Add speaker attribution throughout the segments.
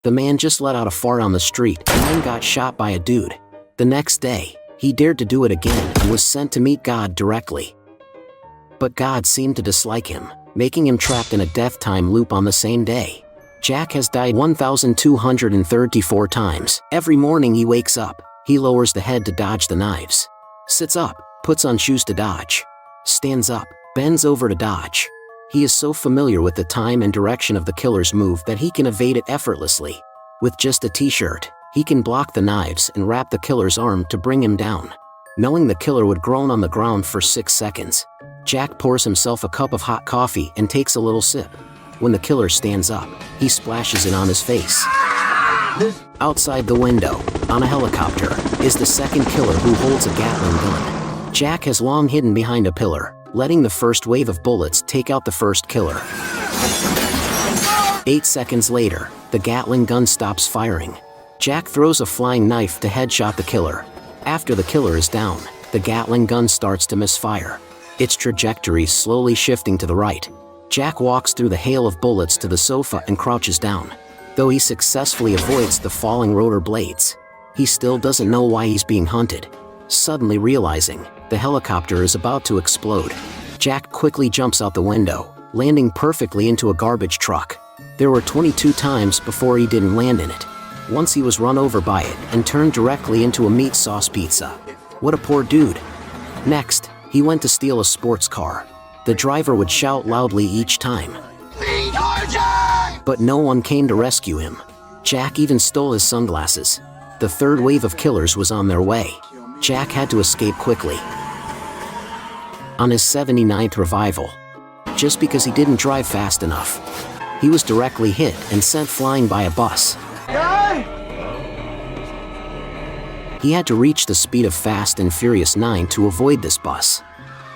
Speaker 1: The man just let out a fart on the street and then got shot by a dude. The next day, he dared to do it again and was sent to meet God directly. But God seemed to dislike him, making him trapped in a death time loop on the same day. Jack has died 1,234 times. Every morning he wakes up, he lowers the head to dodge the knives. Sits up, puts on shoes to dodge. Stands up, bends over to dodge. He is so familiar with the time and direction of the killer's move that he can evade it effortlessly. With just a t-shirt, he can block the knives and wrap the killer's arm to bring him down. Knowing the killer would groan on the ground for 6 seconds, Jack pours himself a cup of hot coffee and takes a little sip. When the killer stands up, he splashes it on his face. Outside the window, on a helicopter, is the second killer who holds a Gatling gun. Jack has long hidden behind a pillar, letting the first wave of bullets take out the first killer. 8 seconds later, the Gatling gun stops firing. Jack throws a flying knife to headshot the killer. After the killer is down, the Gatling gun starts to misfire, its trajectory slowly shifting to the right. Jack walks through the hail of bullets to the sofa and crouches down. Though he successfully avoids the falling rotor blades, he still doesn't know why he's being hunted. Suddenly realizing the helicopter is about to explode, Jack quickly jumps out the window, landing perfectly into a garbage truck. There were 22 times before he didn't land in it. Once he was run over by it and turned directly into a meat sauce pizza. What a poor dude. Next, he went to steal a sports car. The driver would shout loudly each time, but no one came to rescue him. Jack even stole his sunglasses. The third wave of killers was on their way. Jack had to escape quickly. On his 79th revival, just because he didn't drive fast enough, he was directly hit and sent flying by a bus. He had to reach the speed of Fast and Furious 9 to avoid this bus.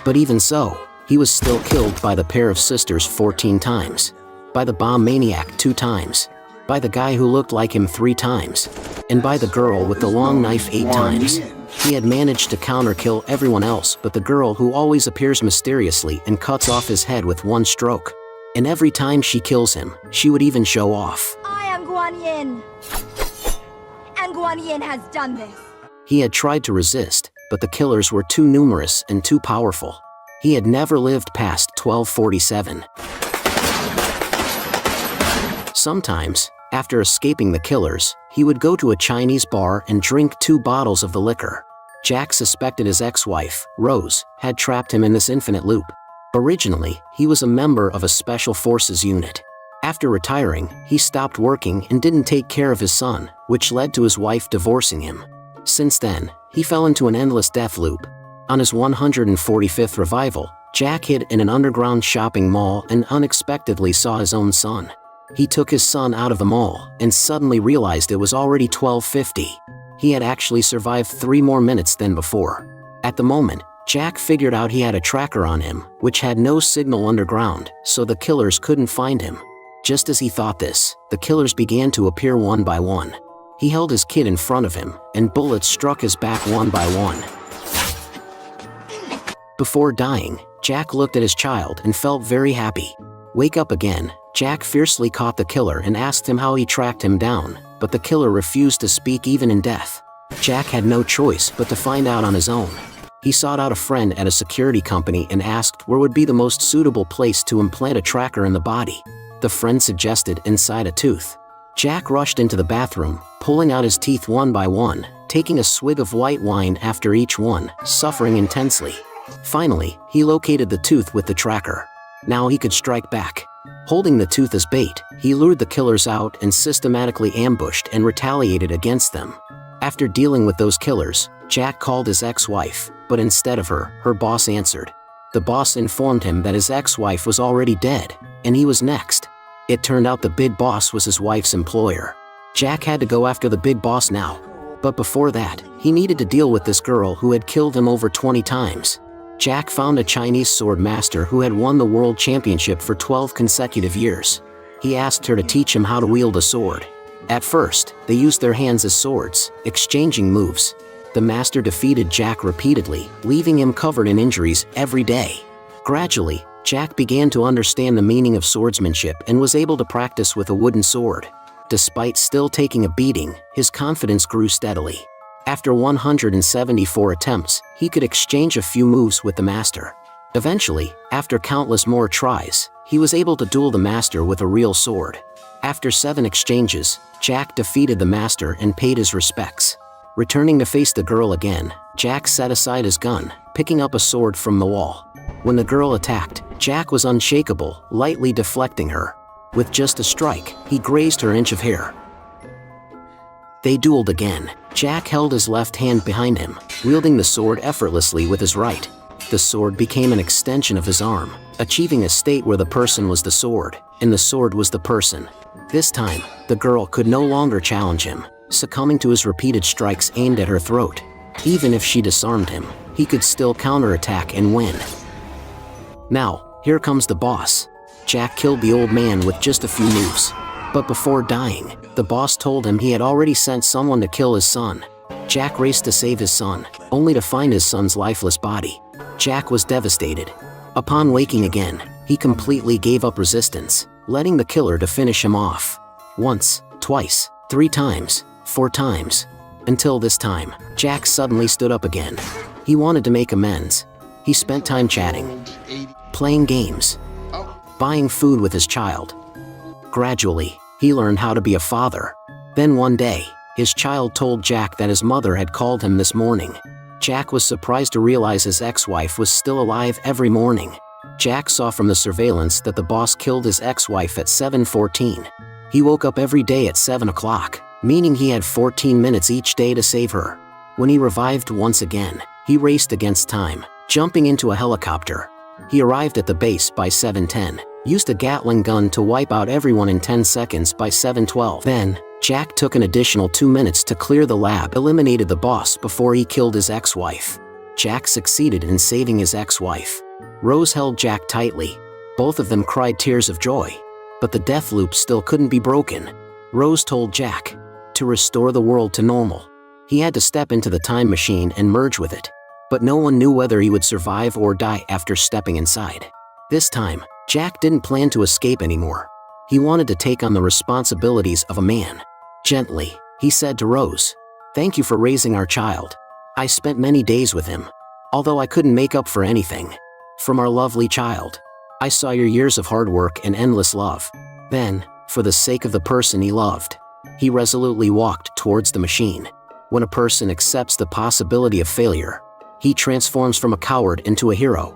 Speaker 1: But even so, he was still killed by the pair of sisters 14 times, by the bomb maniac 2 times, by the guy who looked like him 3 times, and by the girl with the long knife 8 times. He had managed to counter-kill everyone else but the girl who always appears mysteriously and cuts off his head with 1 stroke. And every time she kills him, she would even show off.
Speaker 2: I am Guan Yin, and Guan Yin has done this.
Speaker 1: He had tried to resist, but the killers were too numerous and too powerful. He had never lived past 1247. Sometimes, after escaping the killers, he would go to a Chinese bar and drink 2 bottles of the liquor. Jack suspected his ex-wife, Rose, had trapped him in this infinite loop. Originally, he was a member of a special forces unit. After retiring, he stopped working and didn't take care of his son, which led to his wife divorcing him. Since then, he fell into an endless death loop. On his 145th revival, Jack hid in an underground shopping mall and unexpectedly saw his own son. He took his son out of the mall and suddenly realized it was already 12:50. He had actually survived 3 more minutes than before. At the moment, Jack figured out he had a tracker on him, which had no signal underground, so the killers couldn't find him. Just as he thought this, the killers began to appear one by one. He held his kid in front of him, and bullets struck his back one by one. Before dying, Jack looked at his child and felt very happy. Wake up again, Jack fiercely caught the killer and asked him how he tracked him down, but the killer refused to speak even in death. Jack had no choice but to find out on his own. He sought out a friend at a security company and asked where would be the most suitable place to implant a tracker in the body. The friend suggested inside a tooth. Jack rushed into the bathroom, pulling out his teeth one by one, taking a swig of white wine after each one, suffering intensely. Finally, he located the tooth with the tracker. Now he could strike back. Holding the tooth as bait, he lured the killers out and systematically ambushed and retaliated against them. After dealing with those killers, Jack called his ex-wife, but instead of her, her boss answered. The boss informed him that his ex-wife was already dead, and he was next. It turned out the big boss was his wife's employer. Jack had to go after the big boss now. But before that, he needed to deal with this girl who had killed him over 20 times. Jack found a Chinese sword master who had won the world championship for 12 consecutive years. He asked her to teach him how to wield a sword. At first, they used their hands as swords, exchanging moves. The master defeated Jack repeatedly, leaving him covered in injuries every day. Gradually, Jack began to understand the meaning of swordsmanship and was able to practice with a wooden sword. Despite still taking a beating, his confidence grew steadily. After 174 attempts, he could exchange a few moves with the master. Eventually, after countless more tries, he was able to duel the master with a real sword. After 7 exchanges, Jack defeated the master and paid his respects. Returning to face the girl again, Jack set aside his gun, picking up a sword from the wall. When the girl attacked, Jack was unshakable, lightly deflecting her. With just a strike, he grazed her inch of hair. They dueled again. Jack held his left hand behind him, wielding the sword effortlessly with his right. The sword became an extension of his arm, achieving a state where the person was the sword, and the sword was the person. This time, the girl could no longer challenge him, succumbing to his repeated strikes aimed at her throat. Even if she disarmed him, he could still counterattack and win. Now, here comes the boss. Jack killed the old man with just a few moves. But before dying, the boss told him he had already sent someone to kill his son. Jack raced to save his son, only to find his son's lifeless body. Jack was devastated. Upon waking again, he completely gave up resistance, letting the killer to finish him off. Once, twice, 3 times, 4 times. Until this time, Jack suddenly stood up again. He wanted to make amends. He spent time chatting, playing games, buying food with his child. Gradually, he learned how to be a father. Then one day, his child told Jack that his mother had called him this morning. Jack was surprised to realize his ex-wife was still alive every morning. Jack saw from the surveillance that the boss killed his ex-wife at 7:14. He woke up every day at 7 o'clock, meaning he had 14 minutes each day to save her. When he revived once again, he raced against time, jumping into a helicopter. He arrived at the base by 7:10, used a Gatling gun to wipe out everyone in 10 seconds by 7:12. Then, Jack took an additional 2 minutes to clear the lab, eliminated the boss before he killed his ex-wife. Jack succeeded in saving his ex-wife. Rose held Jack tightly. Both of them cried tears of joy. But the death loop still couldn't be broken. Rose told Jack, to restore the world to normal, he had to step into the time machine and merge with it. But no one knew whether he would survive or die after stepping inside. This time, Jack didn't plan to escape anymore. He wanted to take on the responsibilities of a man. Gently, he said to Rose, "Thank you for raising our child. I spent many days with him, although I couldn't make up for anything from our lovely child. I saw your years of hard work and endless love." Then, for the sake of the person he loved, he resolutely walked towards the machine. When a person accepts the possibility of failure, he transforms from a coward into a hero.